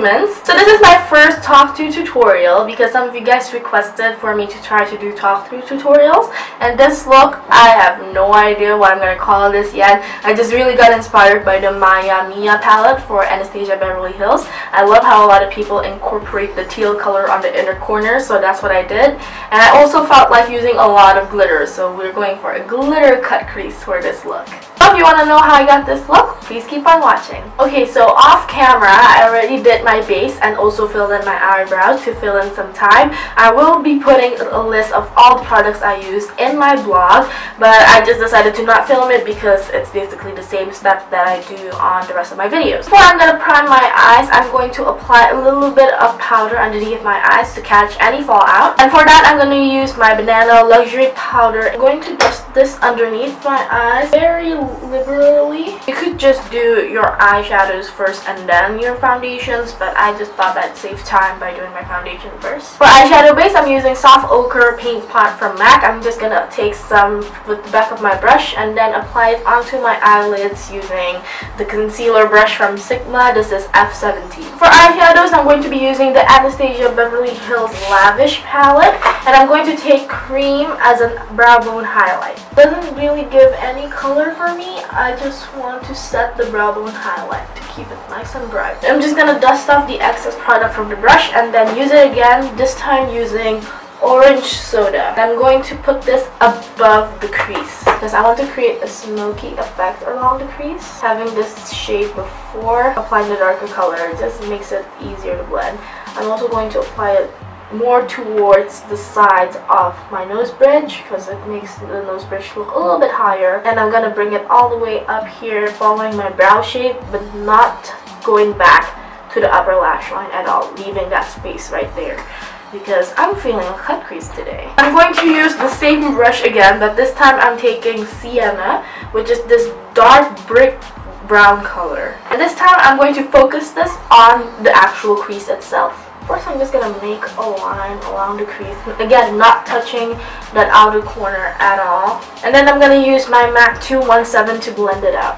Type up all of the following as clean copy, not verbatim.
humans. So this is my first talk to tutorial because some of you guys requested for me to try to do talk through tutorials, and this look, I have no idea what I'm gonna call this yet. I just really got inspired by the Maya Mia palette for Anastasia Beverly Hills. I love how a lot of people incorporate the teal color on the inner corner, so that's what I did. And I also felt like using a lot of glitter, so we're going for a glitter cut crease for this look. So if you want to know how I got this look, please keep on watching. Okay, so off camera, I already did my base and also filled in my eyebrows to fill in some time. I will be putting a list of all the products I used in my blog, but I just decided to not film it because it's basically the same steps that I do on the rest of my videos. Before I'm going to prime my eyes, I'm going to apply a little bit of powder underneath my eyes to catch any fallout. And for that, I'm going to use my Banana Luxury Powder. I'm going to dust this underneath my eyes very liberally. You could just do your eyeshadows first and then your foundations, but I just thought I'd save time by doing my foundation first. For eyeshadow base, I'm using Soft Ochre Paint Pot from MAC. I'm just gonna take some with the back of my brush and then apply it onto my eyelids using the concealer brush from Sigma. This is F17. For eyeshadows, I'm going to be using the Anastasia Beverly Hills Lavish palette, and I'm going to take Cream as a brow bone highlight. Doesn't really give any color for me. I just want to set the brow bone highlight to keep it nice and bright. I'm just gonna dust off the excess product from the brush and then use it again, this time using orange soda. I'm going to put this above the crease because I want to create a smoky effect along the crease. Having this shade before applying the darker color just makes it easier to blend. I'm also going to apply it more towards the sides of my nose bridge because it makes the nose bridge look a little bit higher. And I'm gonna bring it all the way up here following my brow shape, but not going back to the upper lash line at all, leaving that space right there because I'm feeling a cut crease today. I'm going to use the same brush again, but this time I'm taking Sienna, which is this dark brick brown color. And this time I'm going to focus this on the actual crease itself. First, I'm just going to make a line along the crease. Again, not touching that outer corner at all. And then I'm going to use my MAC 217 to blend it out.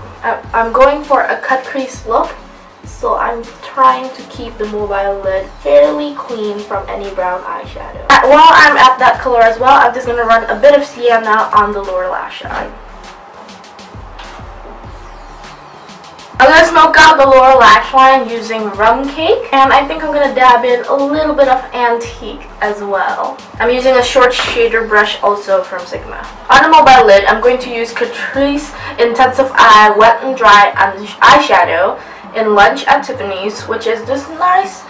I'm going for a cut crease look, so I'm trying to keep the mobile lid fairly clean from any brown eyeshadow. While I'm at that color as well, I'm just going to run a bit of Sienna on the lower lash line. I'm going to smoke out the lower lash line using Rum Cake, and I think I'm going to dab in a little bit of Antique as well. I'm using a short shader brush also from Sigma. On the mobile lid, I'm going to use Crease Intensify Wet and Dry eyeshadow in Lunch at Tiffany's, which is this nice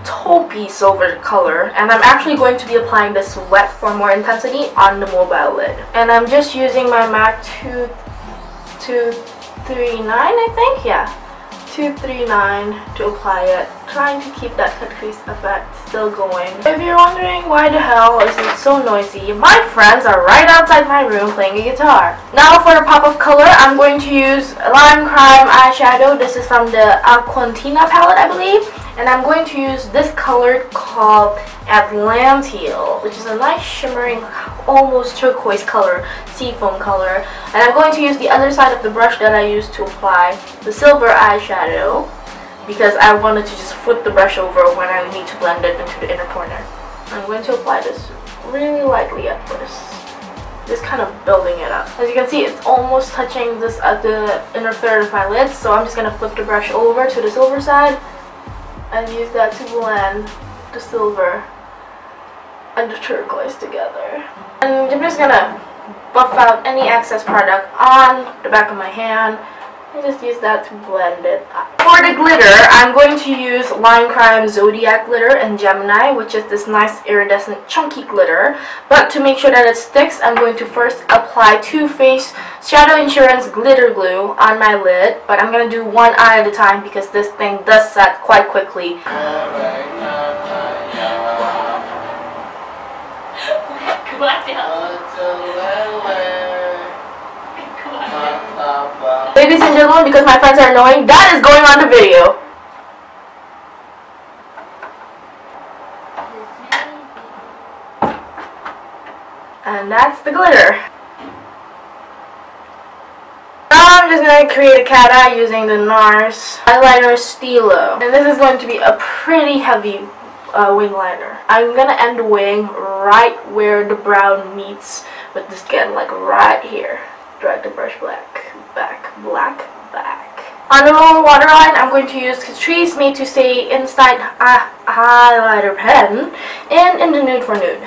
taupey silver color, and I'm actually going to be applying this wet for more intensity on the mobile lid. And I'm just using my MAC 239, I think, yeah, 239 to apply it, trying to keep that cut crease effect still going. If you're wondering why the hell is it so noisy, my friends are right outside my room playing a guitar. Now for the pop of color, I'm going to use Lime Crime eyeshadow. This is from the Aquantina palette, I believe. And I'm going to use this color called Atlanteal, which is a nice shimmering, almost turquoise color, seafoam color. And I'm going to use the other side of the brush that I used to apply the silver eyeshadow because I wanted to just flip the brush over when I need to blend it into the inner corner. I'm going to apply this really lightly at first, just kind of building it up. As you can see, it's almost touching this at the inner third of my lid, so I'm just going to flip the brush over to the silver side and use that to blend the silver and the turquoise together. And I'm just gonna buff out any excess product on the back of my hand and just use that to blend it up. For the glitter, I'm going to use Lime Crime Zodiac glitter in Gemini, which is this nice iridescent chunky glitter. But to make sure that it sticks, I'm going to first apply Too Faced Shadow Insurance glitter glue on my lid, but I'm going to do one eye at a time because this thing does set quite quickly. Ladies and gentlemen, because my friends are annoying, that is going on the video. And that's the glitter. Now Now I'm just going to create a cat eye using the NARS eyeliner Stilo. And this is going to be a pretty heavy wing liner. I'm going to end the wing right where the brown meets with the skin, like right here. Drag the brush back, black, back. On the lower waterline, I'm going to use Crease made to stay inside a highlighter pen and in the nude for nude,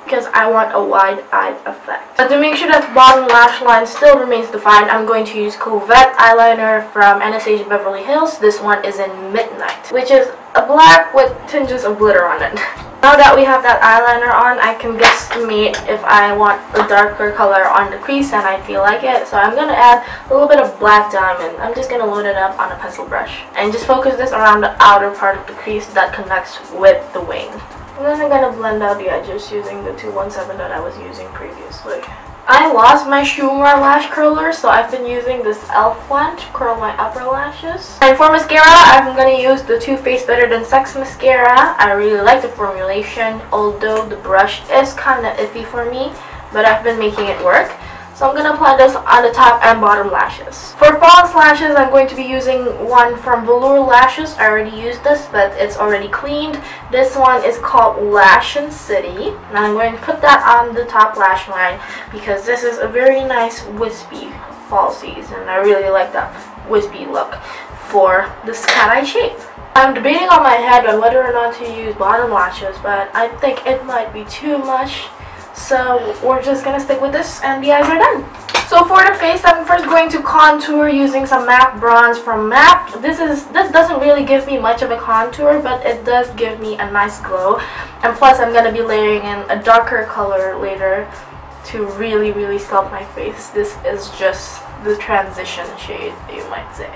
because I want a wide-eyed effect. But to make sure that the bottom lash line still remains defined, I'm going to use Covette eyeliner from Anastasia Beverly Hills. This one is in Midnight, which is a black with tinges of glitter on it. Now that we have that eyeliner on, I can guesstimate if I want a darker color on the crease and I feel like it. So I'm going to add a little bit of black diamond. I'm just going to load it up on a pencil brush. And just focus this around the outer part of the crease that connects with the wing. And then I'm going to blend out the edges using the 217 that I was using previously. I lost my Schumer lash curler, so I've been using this e.l.f. one to curl my upper lashes. And for mascara, I'm going to use the Too Faced Better Than Sex mascara. I really like the formulation, although the brush is kind of iffy for me, but I've been making it work. So I'm going to apply this on the top and bottom lashes. For false lashes, I'm going to be using one from Velour Lashes. I already used this, but it's already cleaned. This one is called Lash and City. And I'm going to put that on the top lash line because this is a very nice wispy falsies. And I really like that wispy look for this cat eye shape. I'm debating on my head on whether or not to use bottom lashes, but I think it might be too much. So we're just gonna stick with this and the eyes are done. So for the face, I'm first going to contour using some MAC bronze from MAC. This doesn't really give me much of a contour, but it does give me a nice glow. And plus I'm gonna be layering in a darker color later to really sculpt my face. This is just the transition shade, you might say.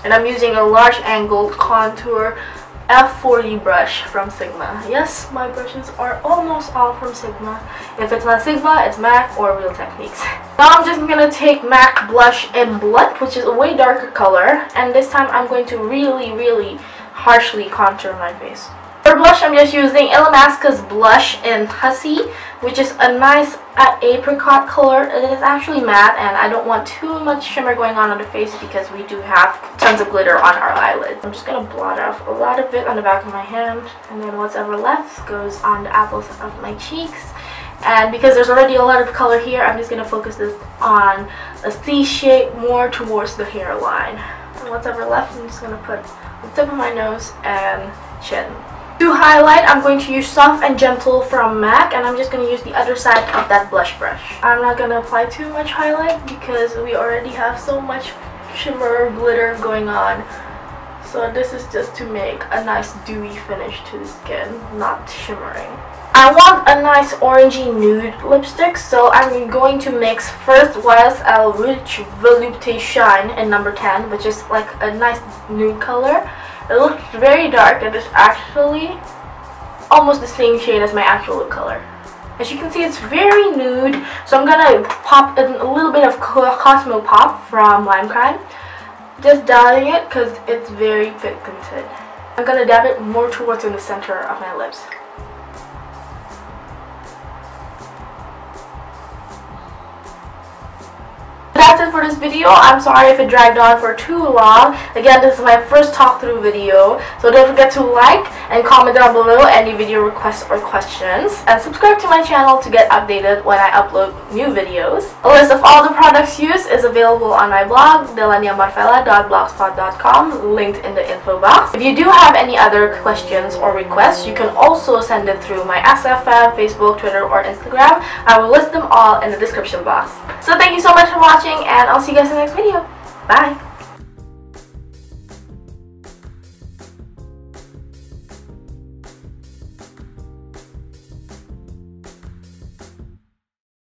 And I'm using a large angled contour F40 brush from Sigma. Yes, my brushes are almost all from Sigma. If it's not Sigma, it's MAC or Real Techniques. Now I'm just going to take MAC Blush in Blood, which is a way darker color. And this time I'm going to really harshly contour my face. For blush, I'm just using Illamasqua's blush in Hussy, which is a nice apricot color. It is actually matte, and I don't want too much shimmer going on the face because we do have tons of glitter on our eyelids. I'm just going to blot off a lot of it on the back of my hand, and then what's ever left goes on the apples of my cheeks. And because there's already a lot of color here, I'm just going to focus this on a C shape more towards the hairline. And what's ever left, I'm just going to put on the tip of my nose and chin. To highlight, I'm going to use Soft and Gentle from MAC, and I'm just going to use the other side of that blush brush. I'm not going to apply too much highlight because we already have so much shimmer glitter going on. So this is just to make a nice dewy finish to the skin, not shimmering. I want a nice orangey nude lipstick, so I'm going to mix first YSL Rouge Volupté Shine in number 10, which is like a nice nude color. It looks very dark and it's actually almost the same shade as my actual lip color. As you can see, it's very nude, so I'm gonna pop in a little bit of Cosmo Pop from Lime Crime. Just dabbing it because it's very pigmented. I'm gonna dab it more towards in the center of my lips. That's it for this video. I'm sorry if it dragged on for too long. Again, this is my first talk through video, so don't forget to like and comment down below any video requests or questions, and subscribe to my channel to get updated when I upload new videos. A list of all the products used is available on my blog, delaniamarvella.blogspot.com, linked in the info box. If you do have any other questions or requests, you can also send it through my SFM, Facebook, Twitter, or Instagram. I will list them all in the description box. So thank you so much for watching, and I'll see you guys in the next video. Bye!